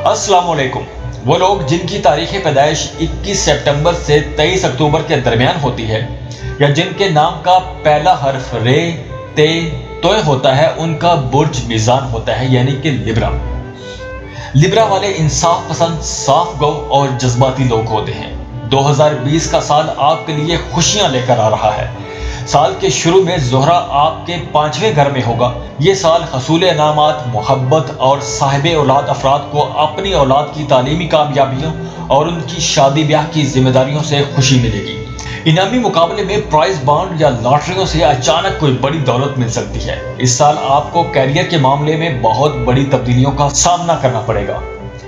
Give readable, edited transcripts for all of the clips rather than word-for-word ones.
अस्सलाम वालेकुम। वो लोग जिनकी तारीख पैदाइश 21 सितंबर से 23 अक्टूबर के दरमियान होती है या जिनके नाम का पहला हर्फ रे, ते, तोय होता है, उनका बुर्ज मीज़ान होता है, यानी कि लिब्रा। लिब्रा वाले इंसाफ पसंद, साफ गो और जज्बाती लोग होते हैं। 2020 का साल आपके लिए खुशियां लेकर आ रहा है। साल के शुरू में ज़ोहरा आपके 5वें घर में होगा। ये साल हसूल इनामात, मोहब्बत और साहिब औलाद अफराद को अपनी औलाद की तालीमी कामयाबियों और उनकी शादी ब्याह की जिम्मेदारियों से खुशी मिलेगी। इनामी मुकाबले में प्राइज बॉन्ड या लॉटरियों से अचानक कोई बड़ी दौलत मिल सकती है। इस साल आपको कैरियर के मामले में बहुत बड़ी तब्दीलियों का सामना करना पड़ेगा।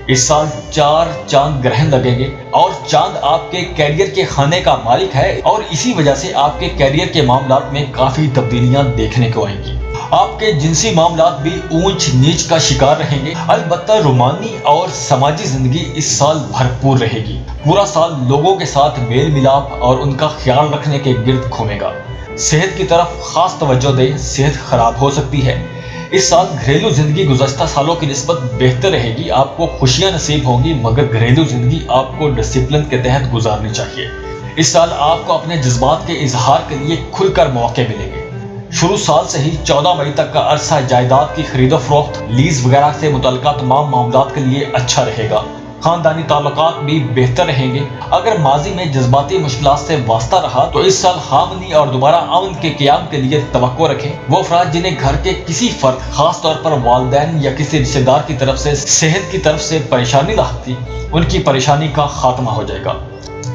इस साल 4 चांद ग्रहण लगेंगे और चांद आपके कैरियर के खाने का मालिक है और इसी वजह से आपके कैरियर के मामलात में काफी तब्दीलियां देखने को आएंगी। आपके जिनसी मामलात भी ऊंच नीच का शिकार रहेंगे। अलबत्ता रूमानी और समाजी जिंदगी इस साल भरपूर रहेगी। पूरा साल लोगों के साथ मेल मिलाप और उनका ख्याल रखने के गिर्द घूमेगा। सेहत की तरफ खास तवज्जो दें, सेहत खराब हो सकती है। इस साल घरेलू जिंदगी गुज़श्ता सालों की निस्बत बेहतर रहेगी। आपको खुशियां नसीब होंगी, मगर घरेलू जिंदगी आपको डिसिप्लिन के तहत गुजारनी चाहिए। इस साल आपको अपने जज्बात के इजहार के लिए खुलकर मौके मिलेंगे। शुरू साल से ही 14 मई तक का अरसा जायदाद की खरीदो फरोख्त, लीज वगैरह से मुतल्लिका तमाम मामलात के लिए अच्छा रहेगा। खानदानी ताल्लुकात भी बेहतर रहेंगे। अगर माजी में जज्बाती मुश्किलात से वास्ता रहा तो इस साल हामनी और दोबारा अमन के क़याम के लिए तवक्को रखें। वो अफराद जिन्हें घर के किसी फर्द, खास तौर पर वालिदैन या किसी रिश्तेदार की तरफ से सेहत की तरफ से परेशानी लाती, उनकी परेशानी का खात्मा हो जाएगा।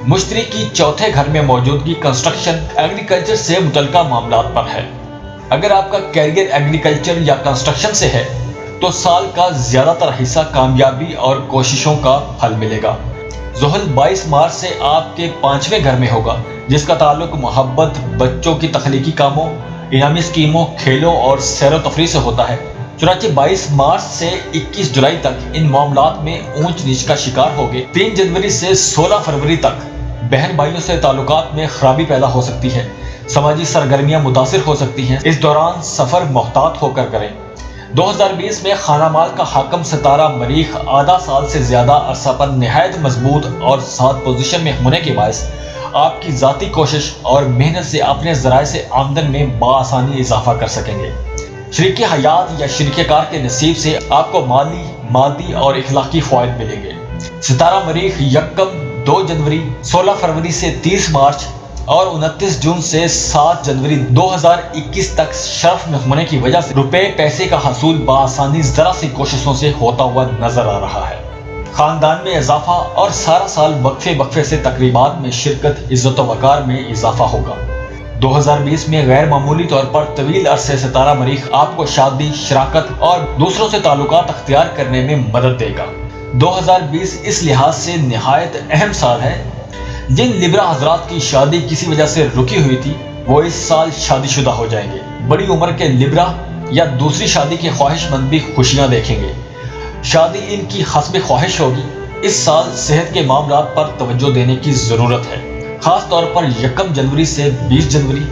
मुश्तरी की चौथे घर में मौजूदगी कंस्ट्रक्शन, एग्रीकल्चर से मुतल्लिका मामलात पर है। अगर आपका कैरियर एग्रीकल्चर या कंस्ट्रक्शन से है तो साल का ज्यादातर हिस्सा कामयाबी और कोशिशों का फल मिलेगा। ज़ुहल 22 मार्च से आपके 5वें घर में होगा, जिसका ताल्लुक मोहब्बत, बच्चों की तख्लीकी कामों, इनामी स्कीमों, खेलों और सैर तफरीह से होता है। चुनांचे 22 मार्च से 21 जुलाई तक इन मामलात में ऊंच नीच का शिकार होगे। 3 जनवरी से 16 फरवरी तक बहन भाइयों से ताल्लुकात में खराबी पैदा हो सकती है। समाजी सरगर्मियां मुतासिर हो सकती हैं। इस दौरान सफर मोहतात होकर करें। 2020 में खाना माल का हाकम सितारा मरीख आधा साल से ज्यादा अरसा पर निहायत मजबूत और सात पोजीशन में होने के बायस आपकी जाती कोशिश और मेहनत से अपने ज़राए से आमदन में बाआसानी इजाफा कर सकेंगे। शरीक हयात या शरीककार के नसीब से आपको माली, मादी और इखलाकी फ़वाइद मिलेंगे। सितारा मरीख यकम 2 जनवरी, 16 फरवरी से 30 मार्च और 29 जून से 7 जनवरी 2021 तक शर्फ में होने की वजह से रुपए पैसे का हसूल बाआसानी जरा सी कोशिशों से होता हुआ नजर आ रहा है। खानदान में इजाफा और सारा साल वक्फे से तकरीबात में शिरकत, इज्जत व वकार में इजाफा होगा। 2020 में गैर मामूली तौर पर तवील अरसे सितारा मरीख आपको शादी, शराकत और दूसरों से ताल्लुकात अख्तियार करने में मदद देगा। 2020 इस लिहाज से निहायत अहम साल है। जिन लिब्रा हजरात की शादी किसी वजह से रुकी हुई थी, वो इस साल शादीशुदा हो जाएंगे। बड़ी उम्र के लिब्रा या दूसरी शादी के ख्वाहिशमंद भी खुशियां देखेंगे। शादी इनकी हस्ब ख्वाहिश होगी। इस साल सेहत के मामलात पर तवज्जो देने की जरूरत है, खास तौर पर 1 जनवरी से 20 जनवरी,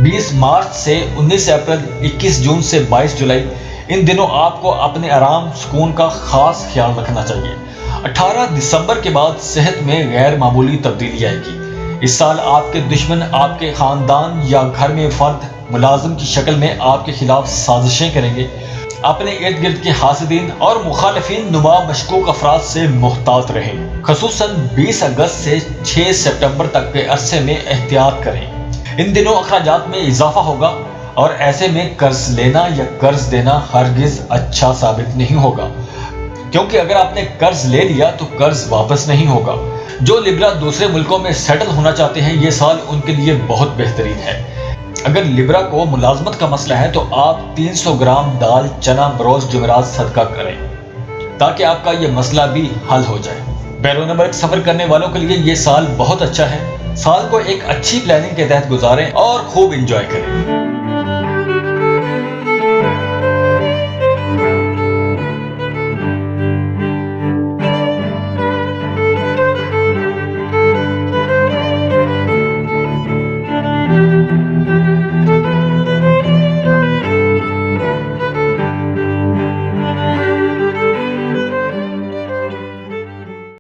20 मार्च से 19 अप्रैल, 21 जून से 22 जुलाई। इन दिनों आपको अपने आराम सुकून का खास ख्याल रखना चाहिए। 18 दिसंबर के बाद सेहत में गैर मामूली तब्दीली आएगी। इस साल आपके दुश्मन आपके खानदान या घर में फर्द, मुलाजिम की शक्ल में आपके खिलाफ साजिशें करेंगे। अपने इर्द गिर्द के हासिदीन और मुखालिफिन नुमा मशकूक अफराद से मुहतात रहें। खसूसन 20 अगस्त से 6 सितंबर तक के अरसे में एहतियात करें। इन दिनों अखराजात में इजाफा होगा और ऐसे में कर्ज लेना या कर्ज देना हरगिज अच्छा साबित नहीं होगा, क्योंकि अगर आपने कर्ज ले लिया तो कर्ज वापस नहीं होगा। जो लिब्रा दूसरे मुल्कों में सेटल होना चाहते हैं, ये साल उनके लिए बहुत बेहतरीन है। अगर लिब्रा को मुलाजमत का मसला है तो आप 300 ग्राम दाल, चना बरोज जुमेरात सदका करें ताकि आपका ये मसला भी हल हो जाए। बैरून मुल्क सफर करने वालों के लिए ये साल बहुत अच्छा है। साल को एक अच्छी प्लानिंग के तहत गुजारें और खूब इंजॉय करें।